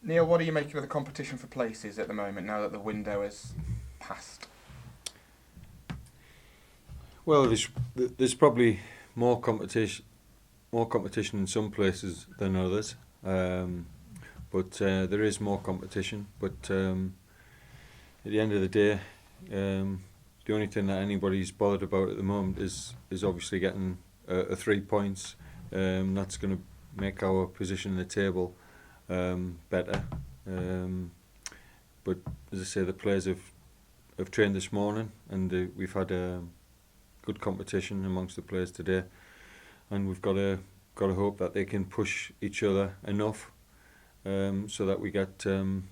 Neil, what are you making of the competition for places at the moment now that the window has passed? Well, there's probably more competition in some places than others, but there is more competition. But at the end of the day, the only thing that anybody's bothered about at the moment is obviously getting a 3 points. That's going to make our position in the table better. But as I say, the players have trained this morning, and we've had good competition amongst the players today, and we've got to hope that they can push each other enough so that we get the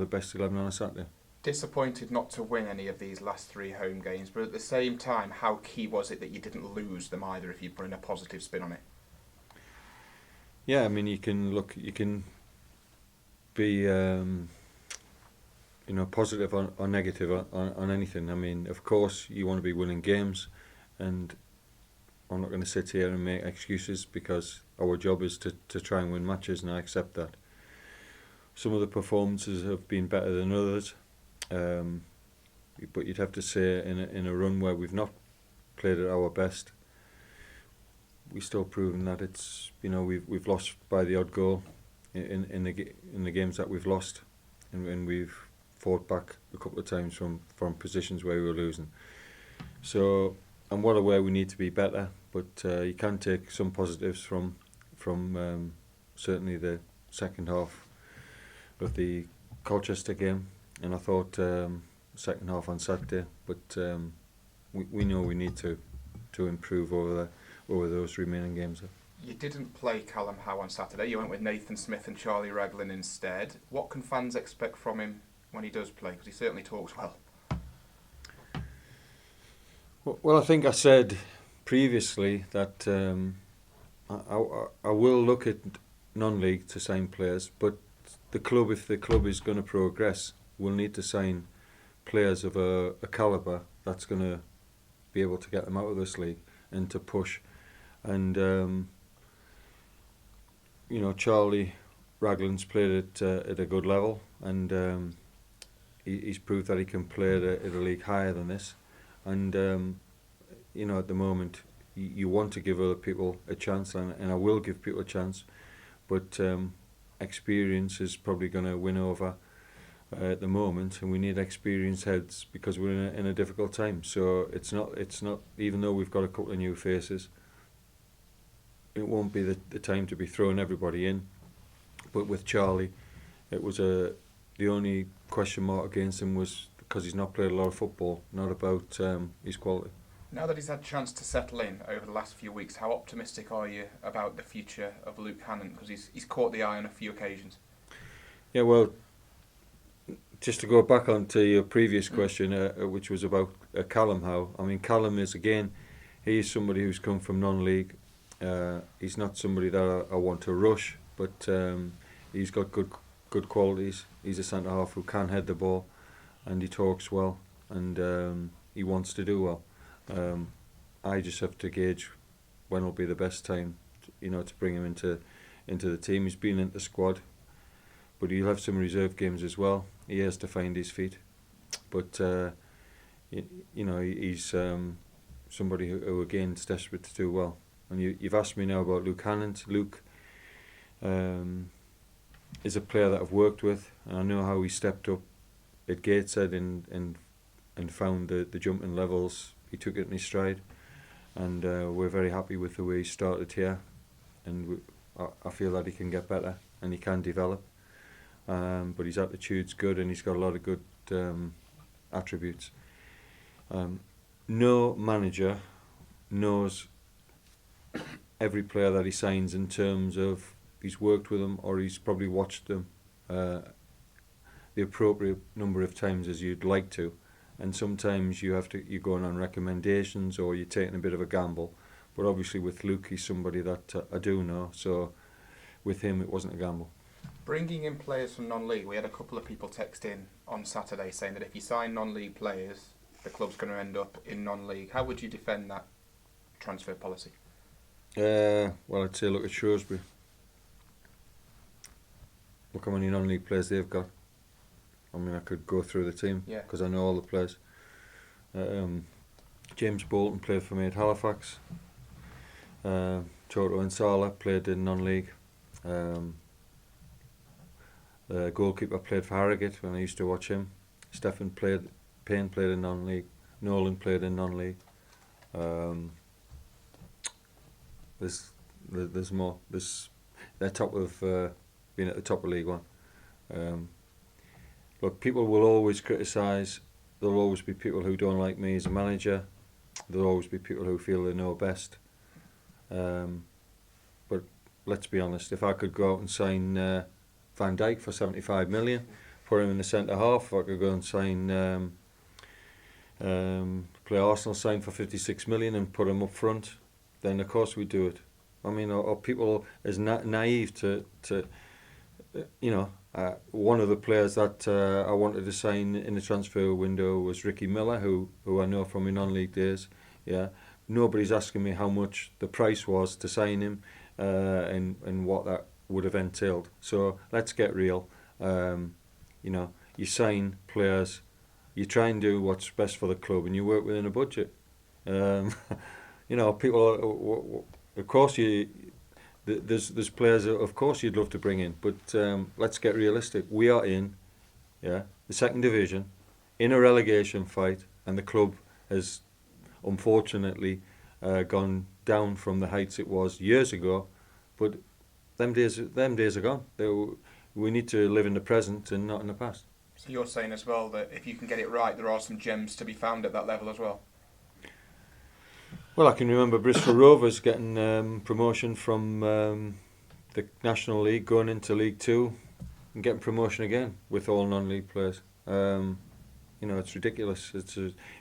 best 11 on a Saturday. Disappointed not to win any of these last three home games, but at the same time, how key was it that you didn't lose them either if you put in a positive spin on it? Yeah, I mean, you can be positive or negative on anything. I mean, of course, you want to be winning games, and I'm not going to sit here and make excuses because our job is to try and win matches, and I accept that. Some of the performances have been better than others, but you'd have to say in a run where we've not played at our best, we've still proven that it's we've lost by the odd goal in the games that we've lost, and we've fought back a couple of times from positions where we were losing. So I'm well aware we need to be better, but you can take some positives from certainly the second half of the Colchester game, and I thought second half on Saturday. But we know we need to improve over those remaining games. You didn't play Callum Howe on Saturday. You went with Nathan Smith and Charlie Raglan instead. What can fans expect from him when he does play? Because he certainly talks well. Well, I think I said previously that I will look at non-league to sign players, but if the club is going to progress, we'll need to sign players of a calibre that's going to be able to get them out of this league and to push. And Charlie Raglan's played at a good level, and he's proved that he can play at a league higher than this. And at the moment, you want to give other people a chance, and I will give people a chance, but experience is probably going to win over at the moment, and we need experienced heads because we're in a difficult time. So it's not even though we've got a couple of new faces, it won't be the time to be throwing everybody in. But with Charlie, it was the only question mark against him was because he's not played a lot of football, not about his quality. Now that he's had a chance to settle in over the last few weeks, how optimistic are you about the future of Luke Hannon? Because he's caught the eye on a few occasions. Yeah, well, just to go back on to your previous question, which was about Callum Howe. I mean, Callum is, again, he's somebody who's come from non-league. He's not somebody that I want to rush, but he's got good qualities. He's a centre-half who can head the ball, and he talks well, and he wants to do well. I just have to gauge when will be the best time, to bring him into the team. He's been in the squad, but he'll have some reserve games as well. He has to find his feet, but he's somebody who again is desperate to do well. And you've asked me now about Luke Hannon. Luke is a player that I've worked with, and I know how he stepped up at Gateshead and found the jumping levels. He took it in his stride, and we're very happy with the way he started here, and I feel that he can get better and he can develop, but his attitude's good and he's got a lot of good attributes. No manager knows every player that he signs in terms of he's worked with them or he's probably watched them the appropriate number of times as you'd like to. And sometimes you're going on recommendations or you're taking a bit of a gamble. But obviously with Luke, he's somebody that I do know. So with him, it wasn't a gamble. Bringing in players from non-league, we had a couple of people text in on Saturday saying that if you sign non-league players, the club's going to end up in non-league. How would you defend that transfer policy? Well, I'd say look at Shrewsbury. Look how many non-league players they've got. I mean, I could go through the team Yeah. because I know all the players. James Bolton played for me at Halifax. Toto Insala played in non-league. The goalkeeper played for Harrogate when I used to watch him. Payne played in non-league. Nolan played in non-league. There's more. They're top of being at the top of League One. Look, people will always criticise. There'll always be people who don't like me as a manager. There'll always be people who feel they know best. But let's be honest. If I could go out and sign Van Dijk for 75 million, put him in the centre half. If I could go and sign play Arsenal, sign for 56 million and put him up front, then of course we'd do it. I mean, are people as naive to one of the players that I wanted to sign in the transfer window was Ricky Miller, who I know from my non-league days. Yeah, nobody's asking me how much the price was to sign him, and what that would have entailed. So let's get real. You sign players, you try and do what's best for the club, and you work within a budget. People. Of course, there's players of course you'd love to bring in, but let's get realistic. We are in, the second division, in a relegation fight, and the club has unfortunately gone down from the heights it was years ago. But them days are gone. We need to live in the present and not in the past. So you're saying as well that if you can get it right, there are some gems to be found at that level as well? Well, I can remember Bristol Rovers getting promotion from the National League, going into League 2 and getting promotion again with all non-league players. It's ridiculous.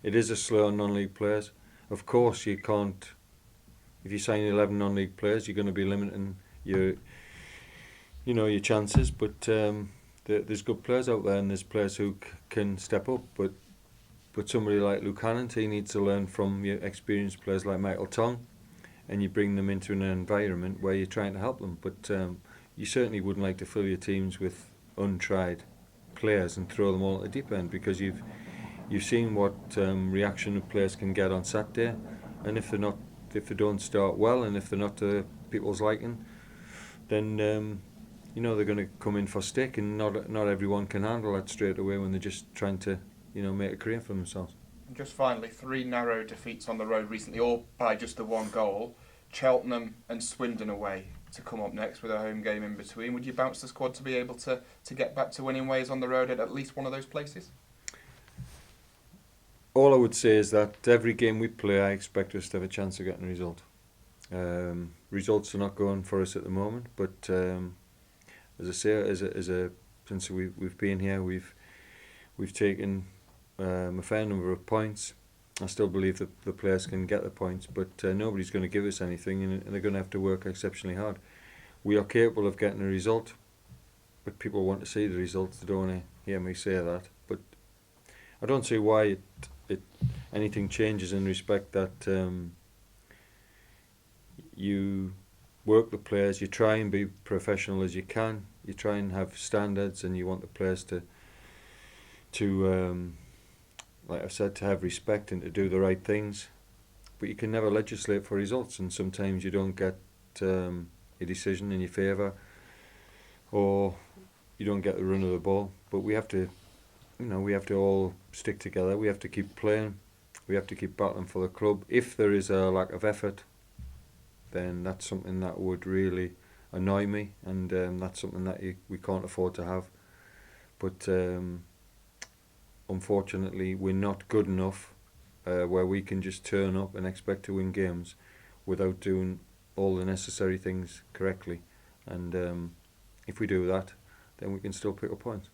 It is a slow on non-league players. Of course, you can't. If you sign 11 non-league players, you're going to be limiting your chances. But there's good players out there, and there's players who can step up. But somebody like Luque, he needs to learn from your experienced players like Michael Tong, and you bring them into an environment where you're trying to help them. But you certainly wouldn't like to fill your teams with untried players and throw them all at the deep end, because you've seen what reaction the players can get on Saturday, and if they don't start well, and if they're not to people's liking, then they're going to come in for stick, and not everyone can handle that straight away when they're just trying to make a career for themselves. And just finally, 3 narrow defeats on the road recently, all by just the 1 goal. Cheltenham and Swindon away to come up next with a home game in between. Would you bounce the squad to be able to get back to winning ways on the road at least one of those places? All I would say is that every game we play, I expect us to have a chance of getting a result. Results are not going for us at the moment, but as I say, since we've been here, we've taken a fair number of points. I still believe that the players can get the points, but nobody's going to give us anything, and they're going to have to work exceptionally hard. We are capable of getting a result, but people want to see the results. They don't want to hear me say that. But I don't see why anything changes in respect that you work the players, you try and be professional as you can, you try and have standards, and you want the players to like I've said, to have respect and to do the right things. But you can never legislate for results, and sometimes you don't get a decision in your favour, or you don't get the run of the ball. But we have to all stick together. We have to keep playing. We have to keep battling for the club. If there is a lack of effort, then that's something that would really annoy me, and that's something that we can't afford to have. But unfortunately, we're not good enough where we can just turn up and expect to win games without doing all the necessary things correctly. And if we do that, then we can still pick up points.